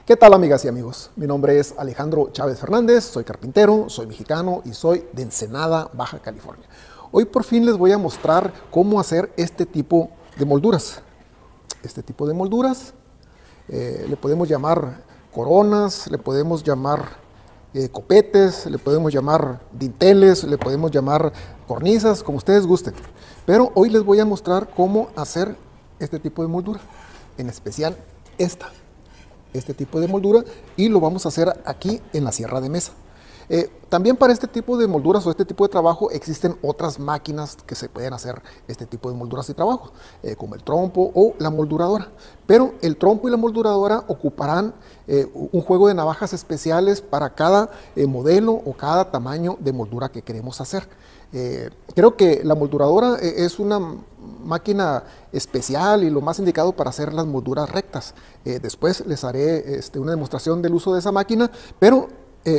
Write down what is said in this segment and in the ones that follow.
¿Qué tal, amigas y amigos? Mi nombre es Alejandro Chávez Fernández, soy carpintero, soy mexicano y soy de Ensenada, Baja California. Hoy por fin les voy a mostrar cómo hacer este tipo de molduras. Le podemos llamar coronas, le podemos llamar copetes, le podemos llamar dinteles, le podemos llamar cornisas, como ustedes gusten. Pero hoy les voy a mostrar cómo hacer este tipo de moldura, en especial este tipo de moldura, y lo vamos a hacer aquí en la sierra de mesa. También para este tipo de molduras o este tipo de trabajo existen otras máquinas que se pueden hacer este tipo de molduras y trabajos, como el trompo o la molduradora. Pero el trompo y la molduradora ocuparán un juego de navajas especiales para cada modelo o cada tamaño de moldura que queremos hacer. Creo que la molduradora es una máquina especial y lo más indicado para hacer las molduras rectas. Después les haré una demostración del uso de esa máquina, pero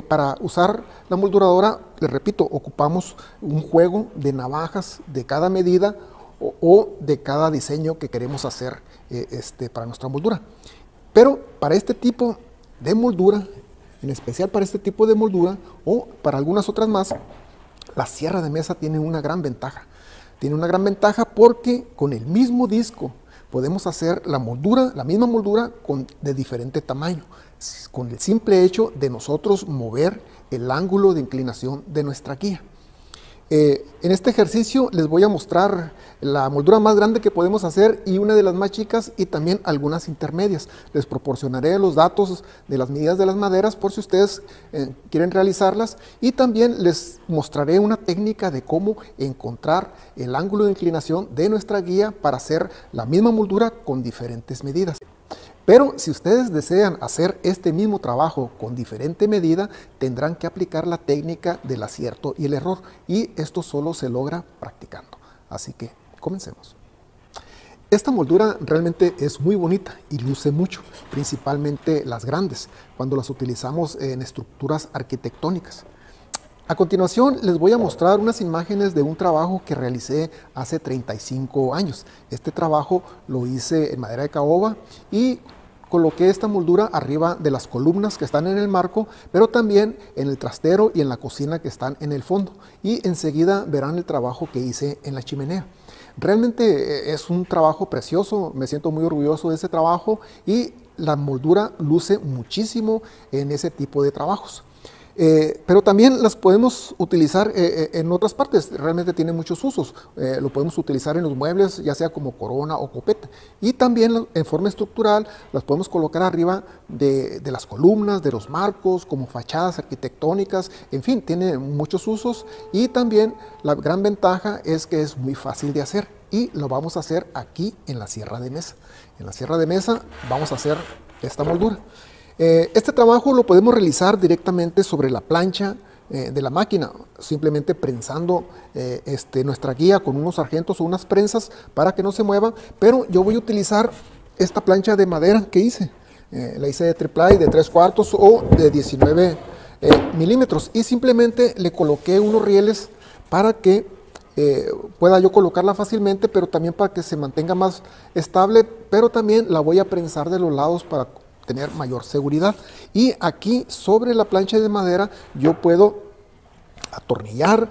para usar la molduradora, les repito, ocupamos un juego de navajas de cada medida o de cada diseño que queremos hacer para nuestra moldura. Pero para este tipo de moldura, en especial para este tipo de moldura o para algunas otras más, la sierra de mesa tiene una gran ventaja. Tiene una gran ventaja porque con el mismo disco podemos hacer la moldura, la misma moldura de diferente tamaño, con el simple hecho de nosotros mover el ángulo de inclinación de nuestra guía. En este ejercicio les voy a mostrar la moldura más grande que podemos hacer y una de las más chicas y también algunas intermedias. Les proporcionaré los datos de las medidas de las maderas por si ustedes quieren realizarlas, y también les mostraré una técnica de cómo encontrar el ángulo de inclinación de nuestra guía para hacer la misma moldura con diferentes medidas. Pero si ustedes desean hacer este mismo trabajo con diferente medida, tendrán que aplicar la técnica del acierto y el error, y esto solo se logra practicando. Así que comencemos. Esta moldura realmente es muy bonita y luce mucho, principalmente las grandes, cuando las utilizamos en estructuras arquitectónicas. A continuación les voy a mostrar unas imágenes de un trabajo que realicé hace 35 años. Este trabajo lo hice en madera de caoba y coloqué esta moldura arriba de las columnas que están en el marco, pero también en el trastero y en la cocina que están en el fondo. Y enseguida verán el trabajo que hice en la chimenea. Realmente es un trabajo precioso, me siento muy orgulloso de ese trabajo y la moldura luce muchísimo en ese tipo de trabajos. Pero también las podemos utilizar en otras partes, realmente tiene muchos usos. Lo podemos utilizar en los muebles, ya sea como corona o copete. Y también en forma estructural las podemos colocar arriba de las columnas, de los marcos, como fachadas arquitectónicas. En fin, tiene muchos usos, y también la gran ventaja es que es muy fácil de hacer. Y lo vamos a hacer aquí en la sierra de mesa. En la sierra de mesa vamos a hacer esta moldura. Este trabajo lo podemos realizar directamente sobre la plancha de la máquina, simplemente prensando nuestra guía con unos sargentos o unas prensas para que no se mueva, pero yo voy a utilizar esta plancha de madera que hice. La hice de triple de 3/4 o de 19 milímetros, y simplemente le coloqué unos rieles para que pueda yo colocarla fácilmente, pero también para que se mantenga más estable, pero también la voy a prensar de los lados para tener mayor seguridad. Y aquí sobre la plancha de madera yo puedo atornillar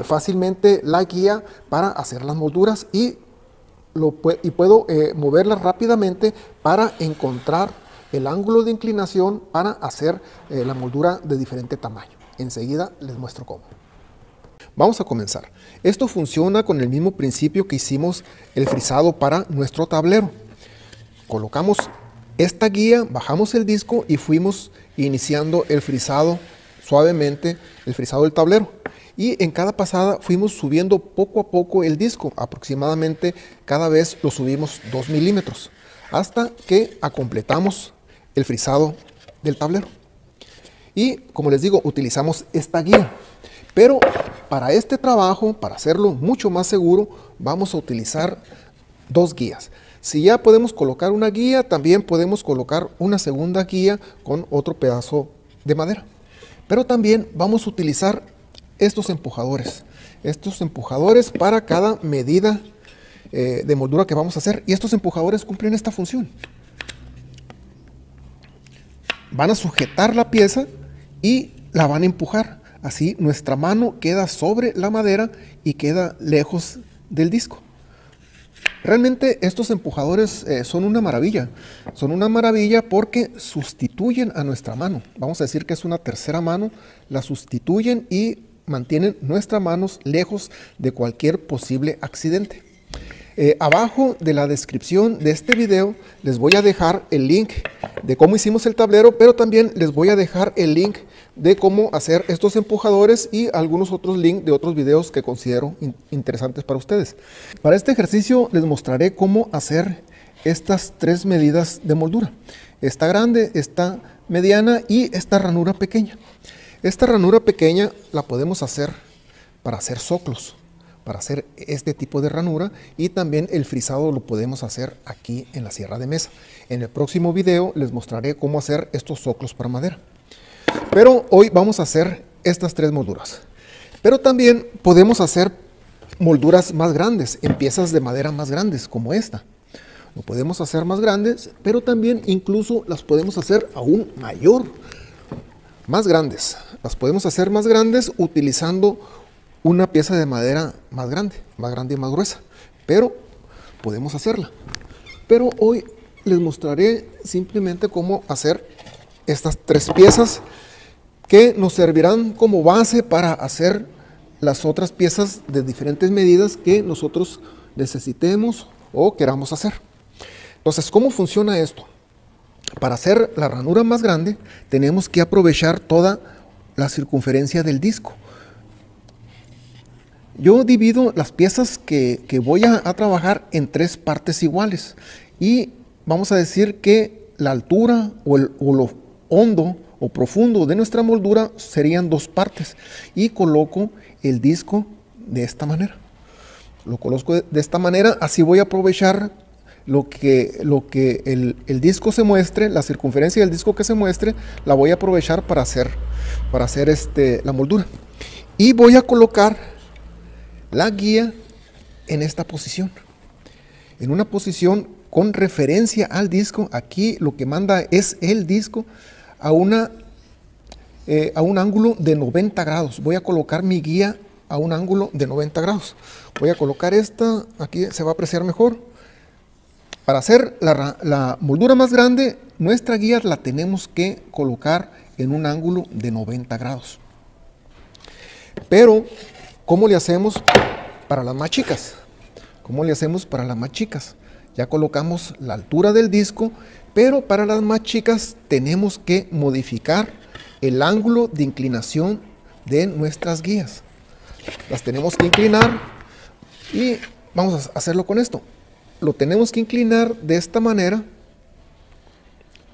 fácilmente la guía para hacer las molduras, y puedo moverla rápidamente para encontrar el ángulo de inclinación para hacer la moldura de diferente tamaño. Enseguida les muestro cómo. Vamos a comenzar. Esto funciona con el mismo principio que hicimos el frisado para nuestro tablero. Colocamos esta guía, bajamos el disco y fuimos iniciando el frisado suavemente, el frisado del tablero. Y en cada pasada fuimos subiendo poco a poco el disco, aproximadamente cada vez lo subimos 2 milímetros, hasta que completamos el frisado del tablero. Y como les digo, utilizamos esta guía. Pero para este trabajo, para hacerlo mucho más seguro, vamos a utilizar dos guías. Si ya podemos colocar una guía, también podemos colocar una segunda guía con otro pedazo de madera. Pero también vamos a utilizar estos empujadores para cada medida de moldura que vamos a hacer, y estos empujadores cumplen esta función. van a sujetar la pieza y la van a empujar. Así nuestra mano queda sobre la madera y queda lejos del disco. Realmente estos empujadores son una maravilla. Son una maravilla porque sustituyen a nuestra mano. Vamos a decir que es una tercera mano. La sustituyen y mantienen nuestras manos lejos de cualquier posible accidente. Abajo de la descripción de este video les voy a dejar el link de cómo hicimos el tablero, pero también les voy a dejar el link de cómo hacer estos empujadores y algunos otros links de otros videos que considero interesantes para ustedes. Para este ejercicio les mostraré cómo hacer estas tres medidas de moldura. Esta grande, esta mediana y esta ranura pequeña. Esta ranura pequeña la podemos hacer para hacer soclos, para hacer este tipo de ranura, y también el frisado lo podemos hacer aquí en la sierra de mesa. En el próximo video les mostraré cómo hacer estos soclos para madera. Pero hoy vamos a hacer estas tres molduras. Pero también podemos hacer molduras más grandes, en piezas de madera más grandes, como esta. Lo podemos hacer más grandes, pero también incluso las podemos hacer aún mayor, más grandes. Las podemos hacer más grandes utilizando una pieza de madera más grande y más gruesa, pero podemos hacerla. Pero hoy les mostraré simplemente cómo hacer estas tres piezas que nos servirán como base para hacer las otras piezas de diferentes medidas que nosotros necesitemos o queramos hacer. Entonces, ¿cómo funciona esto? Para hacer la ranura más grande tenemos que aprovechar toda la circunferencia del disco. Yo divido las piezas que voy a trabajar en tres partes iguales, y vamos a decir que la altura o lo hondo o profundo de nuestra moldura serían dos partes, y coloco el disco de esta manera. Lo coloco de esta manera, así voy a aprovechar lo que el disco se muestre, la circunferencia del disco que se muestre, la voy a aprovechar para hacer la moldura. Y voy a colocar la guía en esta posición, en una posición con referencia al disco. Aquí lo que manda es el disco a un ángulo de 90 grados. Voy a colocar mi guía a un ángulo de 90 grados. Voy a colocar esta, aquí se va a apreciar mejor. Para hacer la moldura más grande, nuestra guía la tenemos que colocar en un ángulo de 90 grados. Pero ¿cómo le hacemos para las más chicas? ¿Cómo le hacemos para las más chicas? Ya colocamos la altura del disco, pero para las más chicas tenemos que modificar el ángulo de inclinación de nuestras guías. Las tenemos que inclinar y vamos a hacerlo con esto. Lo tenemos que inclinar de esta manera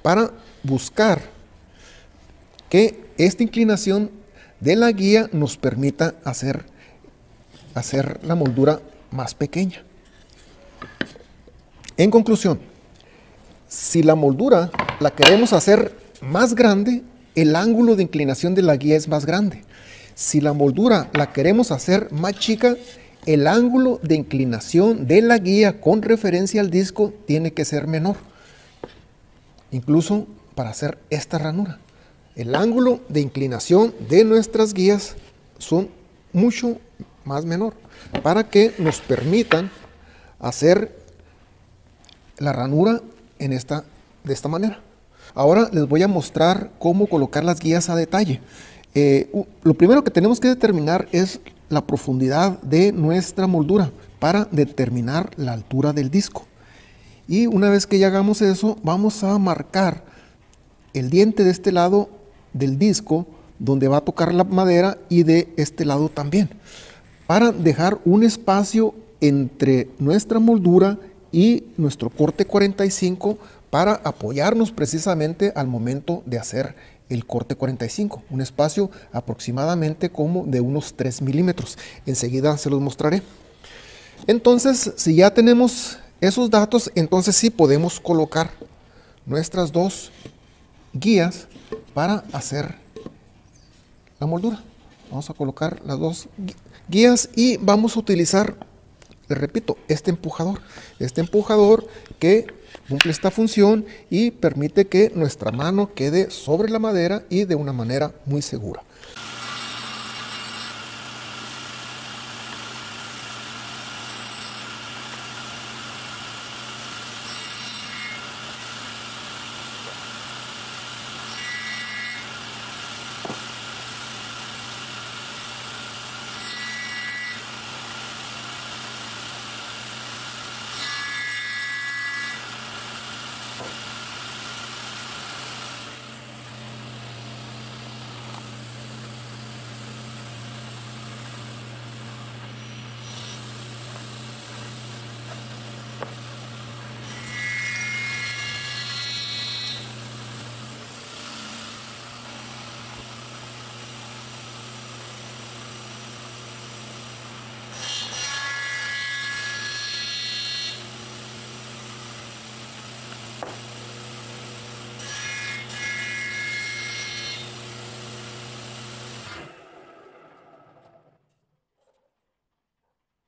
para buscar que esta inclinación de la guía nos permita hacer la moldura más pequeña. En conclusión, si la moldura la queremos hacer más grande, el ángulo de inclinación de la guía es más grande. Si la moldura la queremos hacer más chica, el ángulo de inclinación de la guía con referencia al disco tiene que ser menor. Incluso para hacer esta ranura, el ángulo de inclinación de nuestras guías son mucho más menor, para que nos permitan hacer la ranura de esta manera. Ahora les voy a mostrar cómo colocar las guías a detalle. Lo primero que tenemos que determinar es la profundidad de nuestra moldura para determinar la altura del disco. Y una vez que ya hagamos eso, vamos a marcar el diente de este lado del disco donde va a tocar la madera, y de este lado también, para dejar un espacio entre nuestra moldura y nuestro corte 45 para apoyarnos precisamente al momento de hacer el corte 45, un espacio aproximadamente como de unos 3 milímetros. Enseguida se los mostraré. Entonces, si ya tenemos esos datos, entonces sí podemos colocar nuestras dos guías para hacer la moldura. Vamos a colocar las dos guías y vamos a utilizar les repito, este empujador que cumple esta función y permite que nuestra mano quede sobre la madera y de una manera muy segura.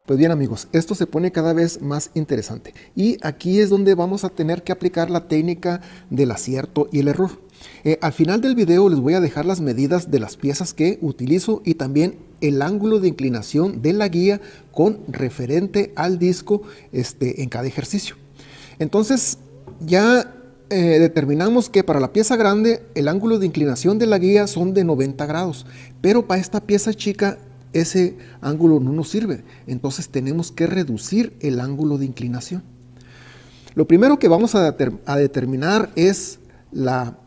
Pues bien amigos, esto se pone cada vez más interesante y aquí es donde vamos a tener que aplicar la técnica del acierto y el error. Al final del video les voy a dejar las medidas de las piezas que utilizo y también el ángulo de inclinación de la guía con referente al disco en cada ejercicio. Entonces ya determinamos que para la pieza grande el ángulo de inclinación de la guía son de 90 grados, pero para esta pieza chica ese ángulo no nos sirve, entonces tenemos que reducir el ángulo de inclinación. Lo primero que vamos a determinar es la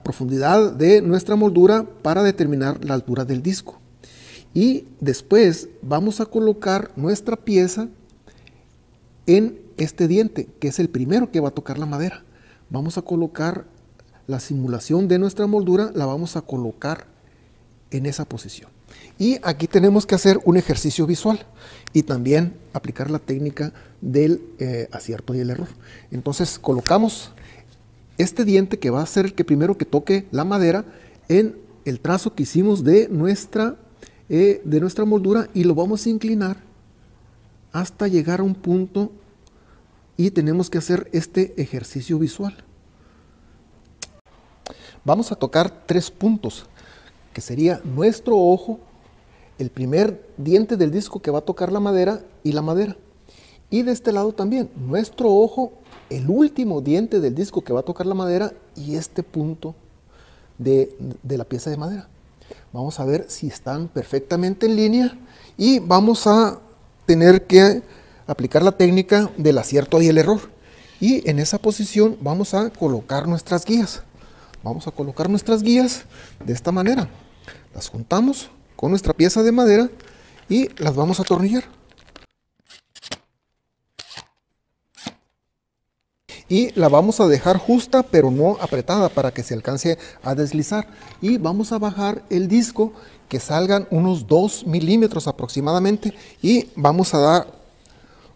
profundidad de nuestra moldura para determinar la altura del disco. Y después vamos a colocar nuestra pieza en este diente, que es el primero que va a tocar la madera. Vamos a colocar la simulación de nuestra moldura, la vamos a colocar en esa posición. Y aquí tenemos que hacer un ejercicio visual y también aplicar la técnica del acierto y el error. Entonces colocamos este diente que va a ser el que primero que toque la madera en el trazo que hicimos de nuestra moldura y lo vamos a inclinar hasta llegar a un punto y tenemos que hacer este ejercicio visual. Vamos a tocar 3 puntos, que sería nuestro ojo, el primer diente del disco que va a tocar la madera y la madera. Y de este lado también, nuestro ojo, el último diente del disco que va a tocar la madera y este punto de la pieza de madera. Vamos a ver si están perfectamente en línea y vamos a tener que aplicar la técnica del acierto y el error. Y en esa posición vamos a colocar nuestras guías. Vamos a colocar nuestras guías de esta manera. Las juntamos con nuestra pieza de madera y las vamos a atornillar. Y la vamos a dejar justa pero no apretada para que se alcance a deslizar. Y vamos a bajar el disco que salgan unos 2 milímetros aproximadamente y vamos a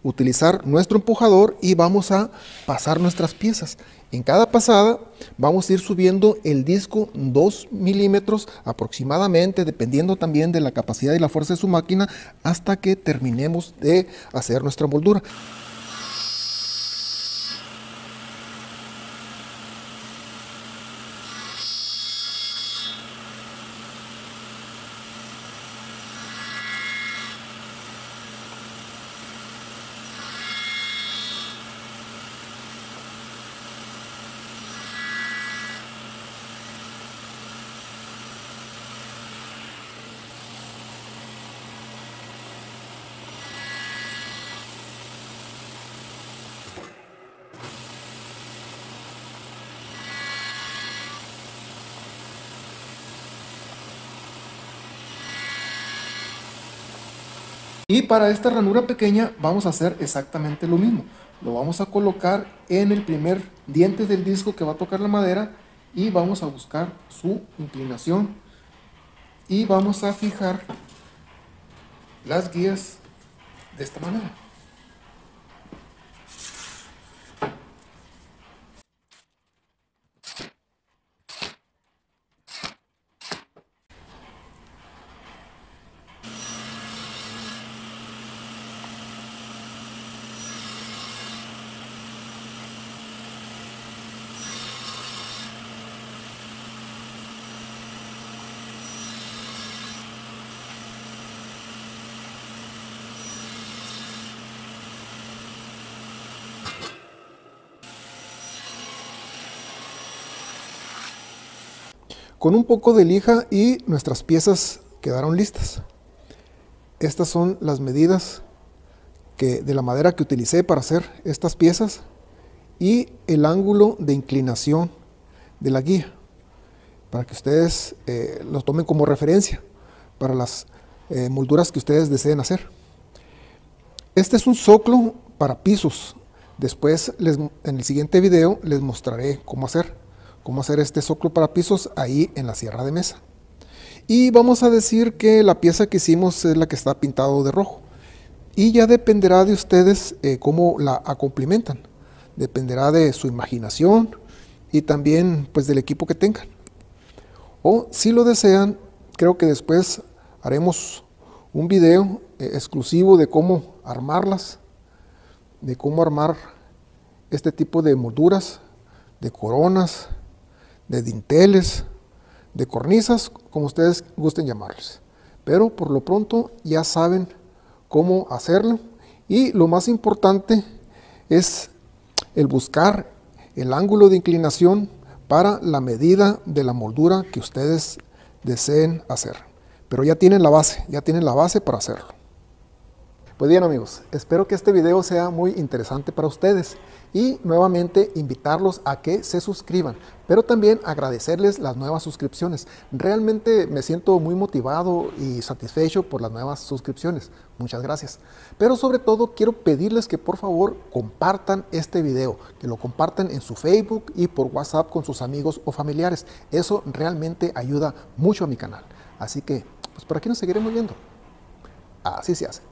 utilizar nuestro empujador y vamos a pasar nuestras piezas. En cada pasada vamos a ir subiendo el disco 2 milímetros aproximadamente, dependiendo también de la capacidad y la fuerza de su máquina, hasta que terminemos de hacer nuestra moldura. Y para esta ranura pequeña vamos a hacer exactamente lo mismo. Lo vamos a colocar en el primer diente del disco que va a tocar la madera y vamos a buscar su inclinación y vamos a fijar las guías de esta manera. Con un poco de lija y nuestras piezas quedaron listas. Estas son las medidas de la madera que utilicé para hacer estas piezas y el ángulo de inclinación de la guía, para que ustedes lo tomen como referencia para las molduras que ustedes deseen hacer. Este es un zoclo para pisos. Después, en el siguiente video, les mostraré cómo hacer este zoclo para pisos ahí en la sierra de mesa. Y vamos a decir que la pieza que hicimos es la que está pintado de rojo. Y ya dependerá de ustedes cómo la complementan. Dependerá de su imaginación y también pues del equipo que tengan. O si lo desean, creo que después haremos un video exclusivo de cómo armarlas, de cómo armar este tipo de molduras, de coronas, de dinteles, de cornisas, como ustedes gusten llamarles. Pero por lo pronto ya saben cómo hacerlo, y lo más importante es el buscar el ángulo de inclinación para la medida de la moldura que ustedes deseen hacer. Pero ya tienen la base para hacerlo. Pues bien amigos, espero que este video sea muy interesante para ustedes y nuevamente invitarlos a que se suscriban, pero también agradecerles las nuevas suscripciones. Realmente me siento muy motivado y satisfecho por las nuevas suscripciones. Muchas gracias. Pero sobre todo quiero pedirles que por favor compartan este video, que lo compartan en su Facebook y por WhatsApp con sus amigos o familiares. Eso realmente ayuda mucho a mi canal. Así que, pues por aquí nos seguiremos viendo. Así se hace.